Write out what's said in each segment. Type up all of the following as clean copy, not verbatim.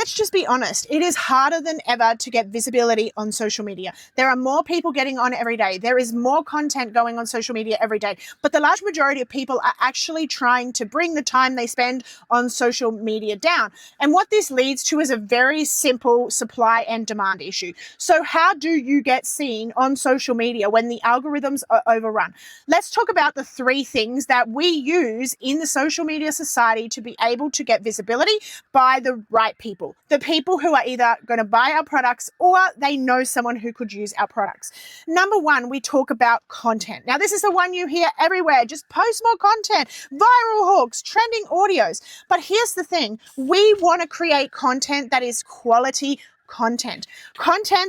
Let's just be honest. It is harder than ever to get visibility on social media. There are more people getting on every day. There is more content going on social media every day. But the large majority of people are actually trying to bring the time they spend on social media down. And what this leads to is a very simple supply and demand issue. So how do you get seen on social media when the algorithms are overrun? Let's talk about the three things that we use in the social media society to be able to get visibility by the right people. The people who are either going to buy our products or they know someone who could use our products. Number one, we talk about content. Now, this is the one you hear everywhere. Just post more content, viral hooks, trending audios. But here's the thing. We want to create content that is quality content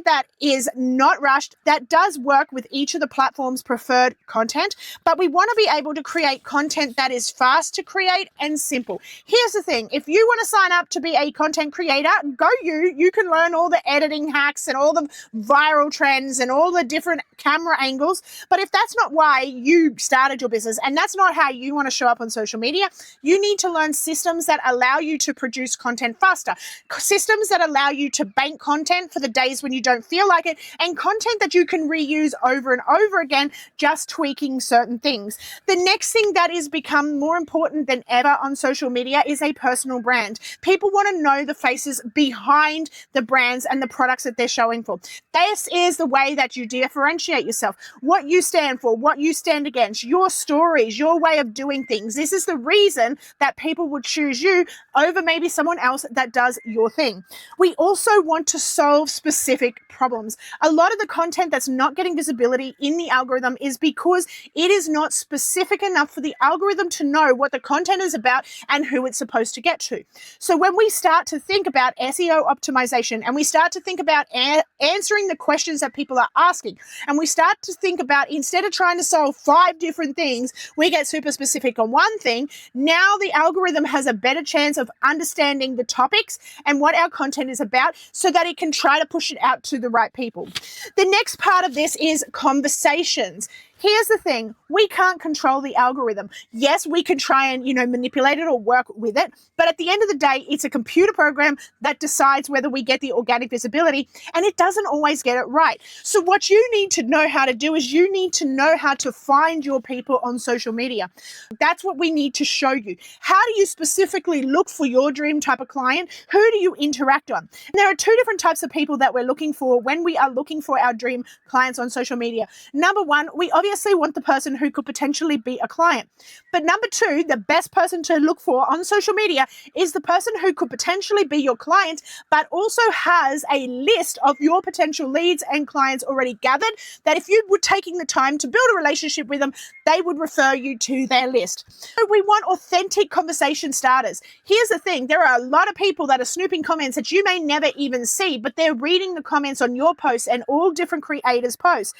that is not rushed, that does work with each of the platform's preferred content, but we want to be able to create content that is fast to create and simple. Here's the thing, if you want to sign up to be a content creator, you can learn all the editing hacks and all the viral trends and all the different camera angles, but if that's not why you started your business and that's not how you want to show up on social media, you need to learn systems that allow you to produce content faster, systems that allow you to bank content for the days when you don't feel like it, and content that you can reuse over and over again, just tweaking certain things. The next thing that is become more important than ever on social media is a personal brand. People want to know the faces behind the brands and the products that they're showing for. This is the way that you differentiate yourself, what you stand for, what you stand against, your stories, your way of doing things. This is the reason that people would choose you over maybe someone else that does your thing. We also want to solve specific problems. A lot of the content that's not getting visibility in the algorithm is because it is not specific enough for the algorithm to know what the content is about and who it's supposed to get to. So when we start to think about SEO optimization and we start to think about answering the questions that people are asking, and we start to think about, instead of trying to solve 5 different things, we get super specific on one thing. Now the algorithm has a better chance of understanding the topics and what our content is about, so that it can try to push it out to the right people. The next part of this is conversations. Here's the thing, we can't control the algorithm. Yes, we can try and, manipulate it or work with it, but at the end of the day, it's a computer program that decides whether we get the organic visibility, and it doesn't always get it right. So what you need to know how to do is you need to know how to find your people on social media. That's what we need to show you. How do you specifically look for your dream type of client? Who do you interact on? And there are 2 different types of people that we're looking for when we are looking for our dream clients on social media. Number one, we obviously want the person who could potentially be a client. But number 2, the best person to look for on social media is the person who could potentially be your client, but also has a list of your potential leads and clients already gathered, that if you were taking the time to build a relationship with them, they would refer you to their list. So we want authentic conversation starters. Here's the thing, there are a lot of people that are snooping comments that you may never even see, but they're reading the comments on your posts and all different creators' posts.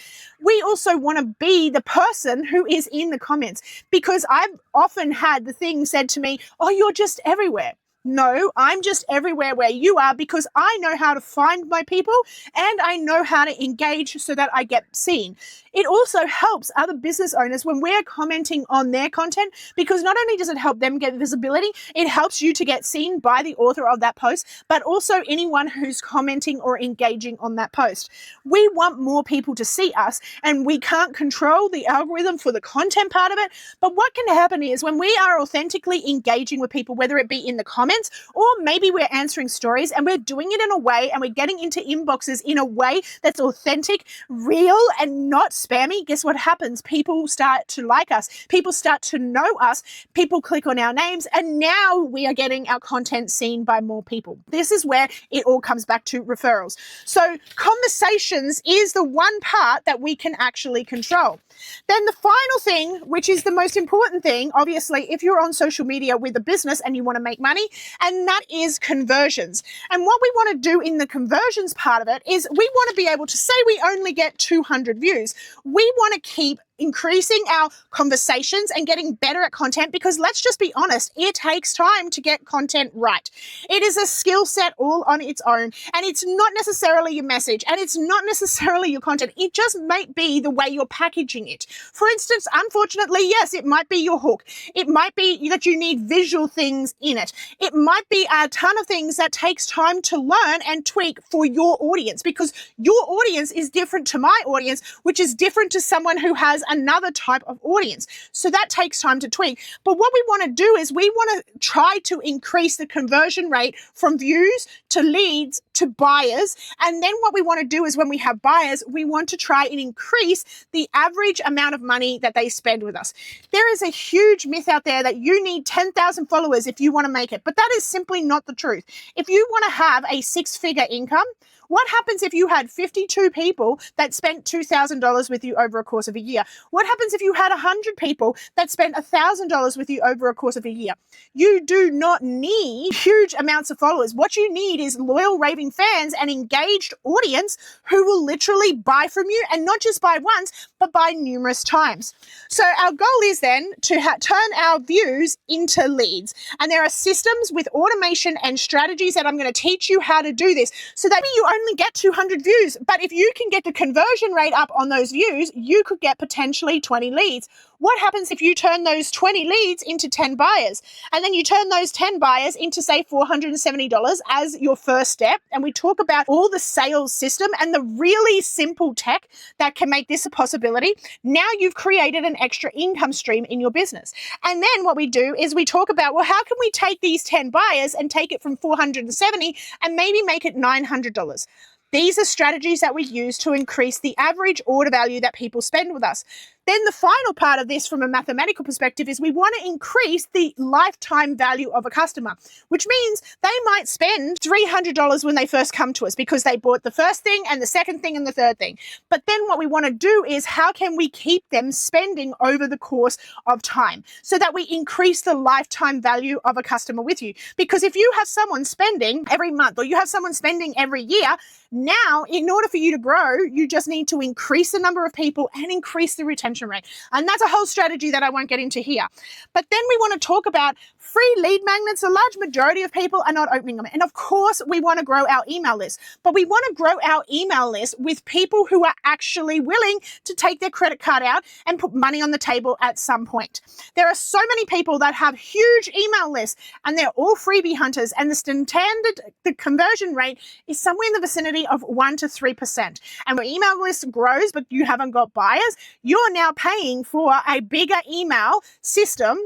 We also want to be the person who is in the comments, because I've often had the thing said to me, oh, you're just everywhere. No, I'm just everywhere where you are, because I know how to find my people and I know how to engage so that I get seen. It also helps other business owners when we're commenting on their content, because not only does it help them get visibility, it helps you to get seen by the author of that post, but also anyone who's commenting or engaging on that post. We want more people to see us, and we can't control the algorithm for the content part of it. But what can happen is when we are authentically engaging with people, whether it be in the comments or maybe we're answering stories, and we're doing it in a way and we're getting into inboxes in a way that's authentic, real, and not spammy, guess what happens? People start to like us. People start to know us. People click on our names, and now we are getting our content seen by more people. This is where it all comes back to referrals. So conversations is the one part that we can actually control. Then the final thing, which is the most important thing, obviously, if you're on social media with a business and you want to make money, and that is conversions. And what we want to do in the conversions part of it is we want to be able to say we only get 200 views. We want to keep increasing our conversations and getting better at content, because let's just be honest, it takes time to get content right. It is a skill set all on its own, and it's not necessarily your message, and it's not necessarily your content. It just might be the way you're packaging it. For instance, unfortunately, yes, it might be your hook. It might be that you need visual things in it. It might be a ton of things that takes time to learn and tweak for your audience, because your audience is different to my audience, which is different to someone who has another type of audience. So that takes time to tweak. But what we want to do is we want to try to increase the conversion rate from views to leads to buyers. And then what we want to do is when we have buyers, we want to try and increase the average amount of money that they spend with us. There is a huge myth out there that you need 10,000 followers if you want to make it, but that is simply not the truth. If you want to have a six-figure income, what happens if you had 52 people that spent $2,000 with you over a course of a year? What happens if you had 100 people that spent $1,000 with you over a course of a year? You do not need huge amounts of followers. What you need is loyal, raving fans and engaged audience who will literally buy from you, and not just buy once, but buy numerous times. So our goal is then to turn our views into leads. And there are systems with automation and strategies that I'm going to teach you how to do this, so that you only get 200 views. But if you can get the conversion rate up on those views, you could get potentially 20 leads. What happens if you turn those 20 leads into 10 buyers? And then you turn those 10 buyers into, say, $470 as your first step. And we talk about all the sales system and the really simple tech that can make this a possibility. Now you've created an extra income stream in your business. And then what we do is we talk about, well, how can we take these 10 buyers and take it from $470 and maybe make it $900? These are strategies that we use to increase the average order value that people spend with us. Then the final part of this from a mathematical perspective is we want to increase the lifetime value of a customer, which means they might spend $300 when they first come to us because they bought the first thing and the second thing and the third thing. But then what we want to do is how can we keep them spending over the course of time so that we increase the lifetime value of a customer with you? Because if you have someone spending every month or you have someone spending every year, now in order for you to grow, you just need to increase the number of people and increase the retention rate. And that's a whole strategy that I won't get into here. But then we want to talk about free lead magnets. A large majority of people are not opening them. And of course, we want to grow our email list. But we want to grow our email list with people who are actually willing to take their credit card out and put money on the table at some point. There are so many people that have huge email lists and they're all freebie hunters. And the conversion rate is somewhere in the vicinity of 1 to 3%. And when email list grows, but you haven't got buyers, you're now paying for a bigger email system,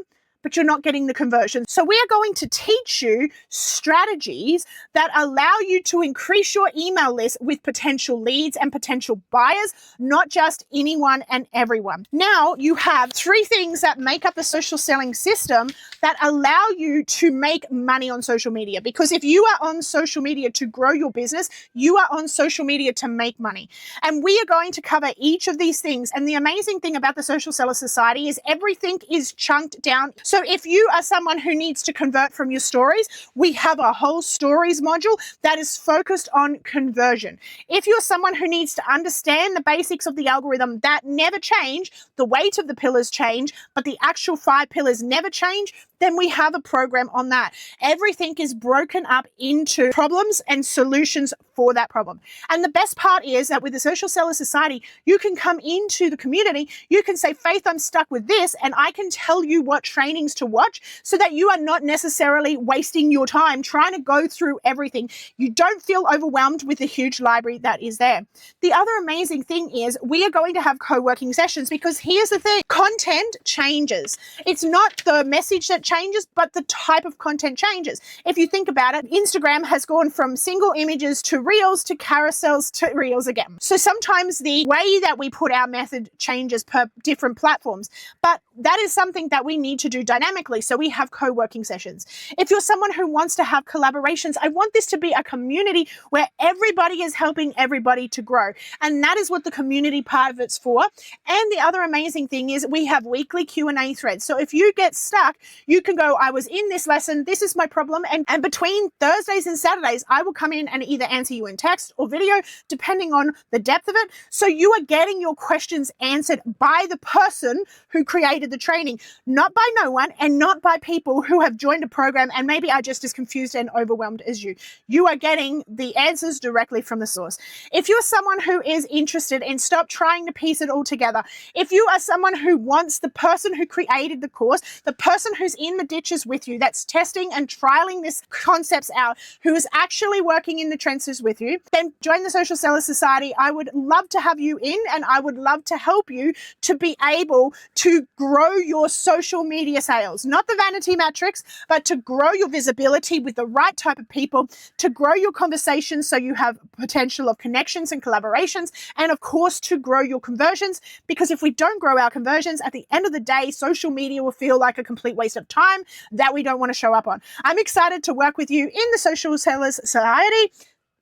but you're not getting the conversion. So we are going to teach you strategies that allow you to increase your email list with potential leads and potential buyers, not just anyone and everyone. Now you have 3 things that make up the social selling system that allow you to make money on social media. Because if you are on social media to grow your business, you are on social media to make money. And we are going to cover each of these things. And the amazing thing about the Social Seller Society is everything is chunked down. So if you are someone who needs to convert from your stories, we have a whole stories module that is focused on conversion. If you're someone who needs to understand the basics of the algorithm that never change, the weight of the pillars change, but the actual 5 pillars never change, then we have a program on that. Everything is broken up into problems and solutions for that problem. And the best part is that with the Social Seller Society, you can come into the community, you can say, Faith, I'm stuck with this, and I can tell you what trainings to watch so that you are not necessarily wasting your time trying to go through everything. You don't feel overwhelmed with the huge library that is there. The other amazing thing is we are going to have co-working sessions, because here's the thing, content changes. It's not the message that changes, but the type of content changes. If you think about it, Instagram has gone from single images to reels to carousels to reels again. So sometimes the way that we put our method changes per different platforms, but that is something that we need to do dynamically. So we have co-working sessions. If you're someone who wants to have collaborations, I want this to be a community where everybody is helping everybody to grow. And that is what the community part of it's for. And the other amazing thing is we have weekly Q&A threads. So if you get stuck, you can go, I was in this lesson, this is my problem. And between Thursdays and Saturdays, I will come in and either answer you in text or video, depending on the depth of it. So you are getting your questions answered by the person who created the training, not by no one and not by people who have joined a program and maybe are just as confused and overwhelmed as you. You are getting the answers directly from the source. If you're someone who is interested in stop trying to piece it all together, if you are someone who wants the person who created the course, the person who's in the ditches with you, that's testing and trialing this concepts out, who is actually working in the trenches with you, then join the Social Seller Society. I would love to have you in, and I would love to help you to be able to grow your social media sales, not the vanity metrics, but to grow your visibility with the right type of people, to grow your conversations so you have potential of connections and collaborations, and of course to grow your conversions, because if we don't grow our conversions, at the end of the day, social media will feel like a complete waste of time that we don't want to show up on. I'm excited to work with you in the Social Sellers Society.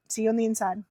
See you on the inside.